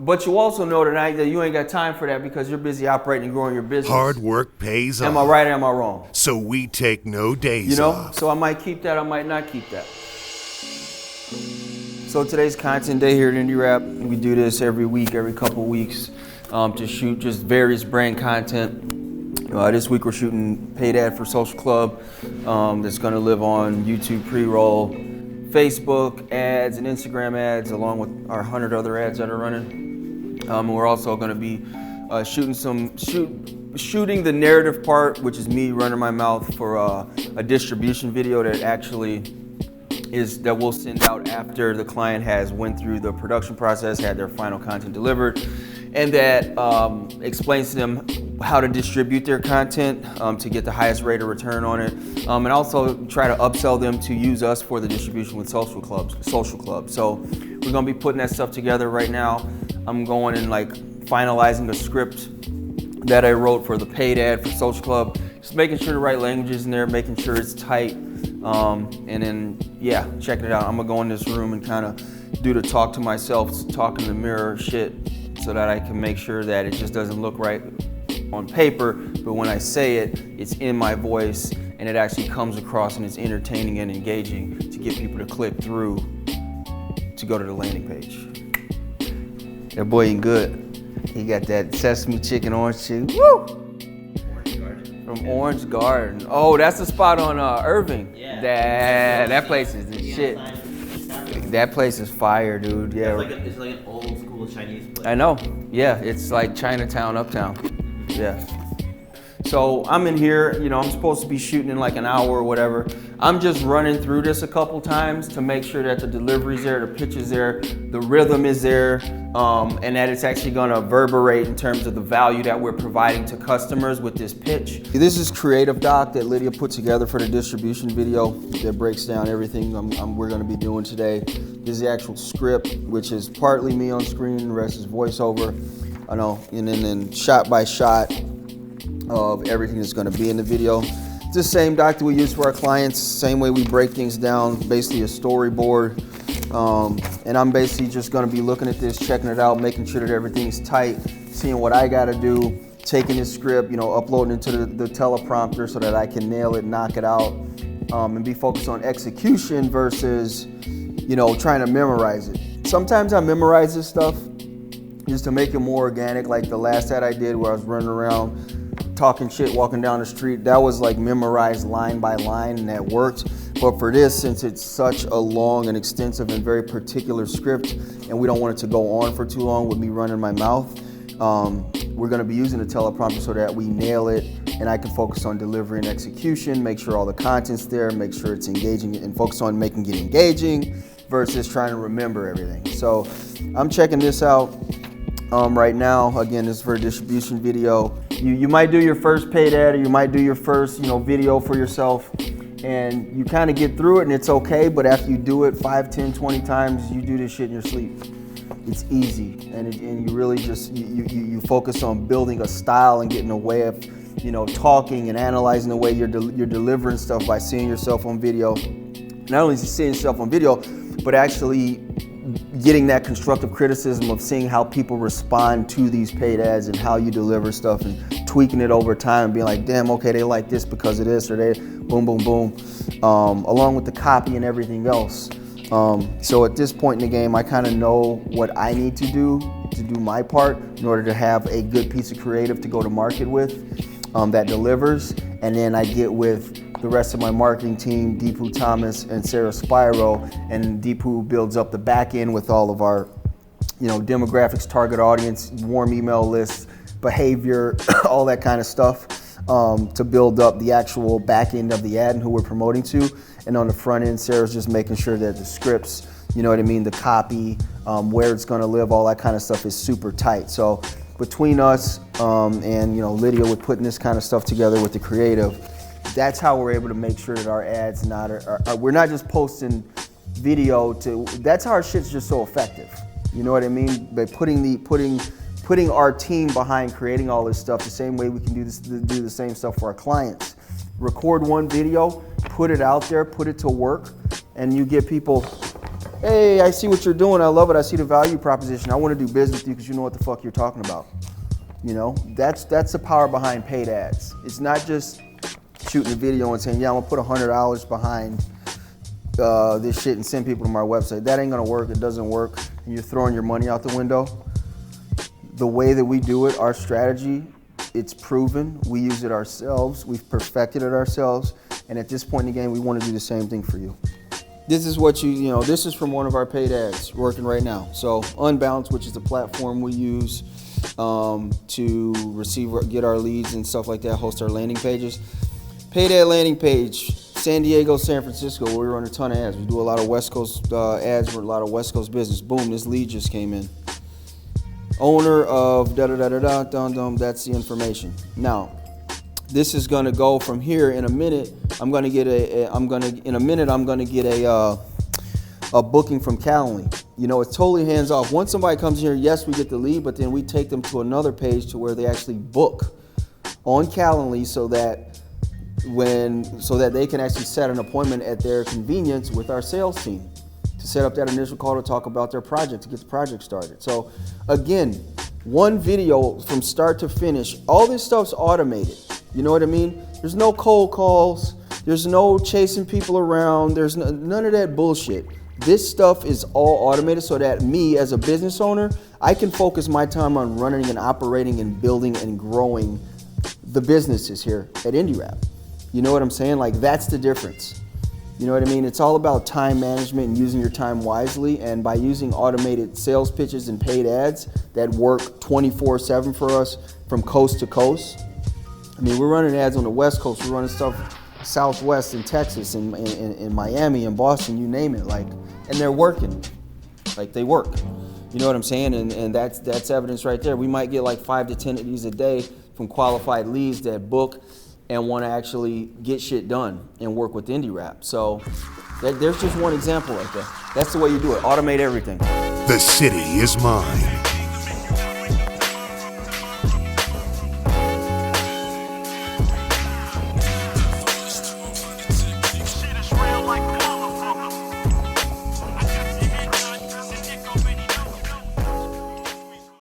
But you also know tonight that you ain't got time for that because you're busy operating and growing your business. Hard work pays off. Am I right or am I wrong? So we take no days off. So I might keep that, I might not keep that. So today's content day here at INDIRAP. We do this every week, every couple weeks, to shoot just various brand content. This week we're shooting paid ad for Social Club that's gonna live on YouTube pre-roll, Facebook ads and Instagram ads, along with our 100 other ads that are running. We're also going to be shooting the narrative part, which is me running my mouth for a distribution video that actually that we'll send out after the client has went through the production process, had their final content delivered, and that explains to them how to distribute their content to get the highest rate of return on it, and also try to upsell them to use us for the distribution with Social Club. So we're gonna be putting that stuff together right now. I'm going and finalizing a script that I wrote for the paid ad for Social Club. Just making sure the right language is in there, making sure it's tight, and then checking it out. I'm gonna go in this room and kind of do the talk to myself, talk in the mirror shit, so that I can make sure that it just doesn't look right on paper, but when I say it, it's in my voice and it actually comes across and it's entertaining and engaging to get people to click through to go to the landing page. That boy ain't good. He got that sesame chicken orange chicken. Woo! From Orange Garden. Oh, that's the spot on Irving. Yeah. That place is the shit. That place is fire, dude. Yeah. It's like an old school Chinese place. I know. Yeah, it's like Chinatown, Uptown. Yeah. So I'm in here, I'm supposed to be shooting in like an hour or whatever. I'm just running through this a couple times to make sure that the delivery's there, the pitch is there, the rhythm is there, and that it's actually gonna reverberate in terms of the value that we're providing to customers with this pitch. This is Creative Doc that Lydia put together for the distribution video that breaks down everything we're gonna be doing today. This is the actual script, which is partly me on screen, the rest is voiceover. I know, and then shot by shot of everything that's going to be in the video. It's the same doc that we use for our clients, same way we break things down, basically a storyboard. And I'm basically just going to be looking at this, checking it out, making sure that everything's tight, seeing what I got to do, taking this script, uploading it to the teleprompter so that I can nail it, knock it out, and be focused on execution versus, trying to memorize it. Sometimes I memorize this stuff just to make it more organic, like the last ad I did where I was running around talking shit, walking down the street. That was like memorized line by line and that worked. But for this, since it's such a long and extensive and very particular script and we don't want it to go on for too long with me running my mouth, we're gonna be using the teleprompter so that we nail it and I can focus on delivery and execution, make sure all the content's there, make sure it's engaging and focus on making it engaging versus trying to remember everything. So I'm checking this out. Right now, again, this is for a distribution video. You might do your first paid ad or you might do your first video for yourself and you kind of get through it and it's okay, but after you do it 5, 10, 20 times, you do this shit in your sleep. It's easy and you really just, you focus on building a style and getting a way of talking and analyzing the way you're delivering stuff by seeing yourself on video. Not only seeing yourself on video, but actually getting that constructive criticism of seeing how people respond to these paid ads and how you deliver stuff and tweaking it over time and being like, damn, okay, they like this because of this or they boom, boom, boom, along with the copy and everything else. So at this point in the game, I kind of know what I need to do my part in order to have a good piece of creative to go to market with that delivers. And then I get with the rest of my marketing team, Deepu Thomas and Sarah Spiro, and Deepu builds up the back end with all of our, demographics, target audience, warm email lists, behavior, all that kind of stuff, to build up the actual back end of the ad and who we're promoting to. And on the front end, Sarah's just making sure that the scripts, the copy, where it's gonna live, all that kind of stuff is super tight. So between us and Lydia with putting this kind of stuff together with the creative, that's how we're able to make sure that our ads we're not just posting video that's how our shit's just so effective. You know what I mean? By putting our team behind creating all this stuff the same way we can do the same stuff for our clients. Record one video, put it out there, put it to work, and you get people hey, I see what you're doing. I love it. I see the value proposition. I want to do business with you because you know what the fuck you're talking about. You know, that's the power behind paid ads. It's not just shooting a video and saying, yeah, I'm gonna put $100 behind this shit and send people to my website. That ain't gonna work. It doesn't work. And you're throwing your money out the window. The way that we do it, our strategy, it's proven. We use it ourselves. We've perfected it ourselves. And at this point in the game, we want to do the same thing for you. This is what you know, this is from one of our paid ads working right now. So Unbounce, which is the platform we use to get our leads and stuff like that, host our landing pages. Paid ad landing page, San Diego, San Francisco, where we run a ton of ads. We do a lot of West Coast ads for a lot of West Coast business. Boom, this lead just came in. Owner of da-da-da-da-da-dum-dum, that's the information. Now, this is gonna go from here in a minute. I'm gonna get a booking from Calendly. You know, it's totally hands off. Once somebody comes here, yes, we get the lead, but then we take them to another page to where they actually book on Calendly so that they can actually set an appointment at their convenience with our sales team to set up that initial call to talk about their project, to get the project started. So again, one video from start to finish, all this stuff's automated. You know what I mean? There's no cold calls. There's no chasing people around. There's none of that bullshit. This stuff is all automated so that me as a business owner, I can focus my time on running and operating and building and growing the businesses here at INDIRAP. You know what I'm saying? Like, that's the difference. You know what I mean? It's all about time management and using your time wisely. And by using automated sales pitches and paid ads that work 24/7 for us from coast to coast. I mean, we're running ads on the West Coast. We're running stuff Southwest in Texas and in Miami and Boston, you name it. Like, and they're working. Like, they work. You know what I'm saying? And that's evidence right there. We might get like 5 to 10 of these a day from qualified leads that book and want to actually get shit done and work with INDIRAP. So there's just one example right there. That's the way you do it. Automate everything. The city is mine.